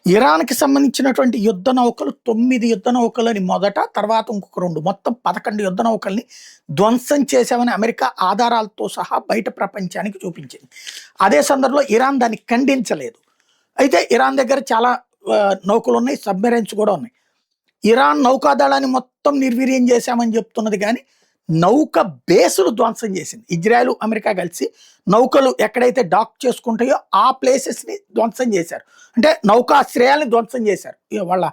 ఇరాన్‌కి సంబంధించినటువంటి యుద్ధ నౌకలు 9 యుద్ధ నౌకలని మొదట, తర్వాత ఇంకొక 2 మొత్తం 11 యుద్ధ నౌకల్ని ధ్వంసం చేశామని అమెరికా ఆధారాలతో సహా బయట ప్రపంచానికి చూపించింది. అదే సందర్భంలో ఇరాన్ దాన్ని ఖండించలేదు. అయితే ఇరాన్ దగ్గర చాలా నౌకలున్నాయి, సబ్‌మెరైన్స్ కూడా ఉన్నాయి. ఇరాన్ నౌకాదళాన్ని మొత్తం నిర్వీర్యం చేశామని చెప్తున్నది గానీ, నౌక బేసులు ధ్వంసం చేసింది. ఇజ్రాయెల్, అమెరికా కలిసి నౌకలు ఎక్కడైతే డాక్ చేసుకుంటాయో ఆ ప్లేసెస్‌ని ధ్వంసం చేశారు. అంటే నౌకాశ్రయాల్ని ధ్వంసం చేశారు. వాళ్ళ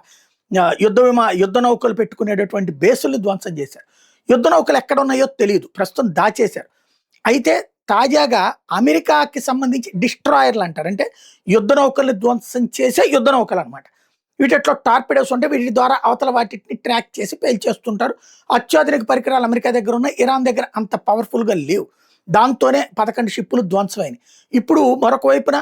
యుద్ధ నౌకలు పెట్టుకునేటటువంటి బేసుల్ని ధ్వంసం చేశారు. యుద్ధ నౌకలు ఎక్కడున్నాయో తెలీదు. ప్రస్తుతం దాచేశారు. అయితే తాజాగా అమెరికాకి సంబంధించి డిస్ట్రాయర్లు అంటారు. అంటే యుద్ధ నౌకల్ని ధ్వంసం చేసే యుద్ధ నౌకలనమాట. వీటిలో టార్పిడోస్ ఉంటే వీటి ద్వారా అవతల వాటిని ట్రాక్ చేసి పేల్చేస్తుంటారు. అత్యాధునిక పరికరాలు అమెరికా దగ్గర ఉన్నాయి. ఇరాన్ దగ్గర అంత పవర్‌ఫుల్‌గా లేవు. దాంతోనే 11 షిప్పులు ధ్వంసమైనయి. ఇప్పుడు మరొక వైపున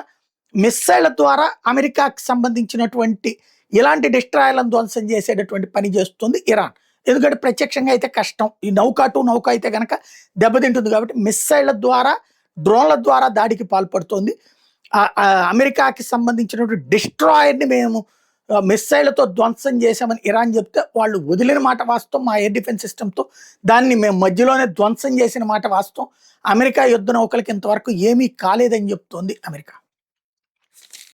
మిస్సైళ్ల ద్వారా అమెరికాకి సంబంధించినటువంటి ఇలాంటి డిస్ట్రాయర్లను ధ్వంసం చేసేటటువంటి పని చేస్తుంది ఇరాన్. ఎందుకంటే ప్రత్యక్షంగా అయితే కష్టం. ఈ నౌక టు నౌక అయితే గనక దెబ్బతింటుంది కాబట్టి మిస్సైళ్ల ద్వారా, డ్రోన్ల ద్వారా దాడికి పాల్పడుతోంది. అమెరికాకి సంబంధించినటువంటి డిస్ట్రాయర్‌ని మేము మిస్సైళ్లతో ధ్వంసం చేశామని ఇరాన్ చెప్తే, వాళ్ళు వదిలిన మాట వాస్తవం. మా ఎయిర్ డిఫెన్స్ సిస్టమ్‌తో దాన్ని మేము మధ్యలోనే ధ్వంసం చేసిన మాట వాస్తవం. అమెరికా యుద్ధ నౌకలకి ఇంతవరకు ఏమీ కాలేదని చెప్తోంది అమెరికా.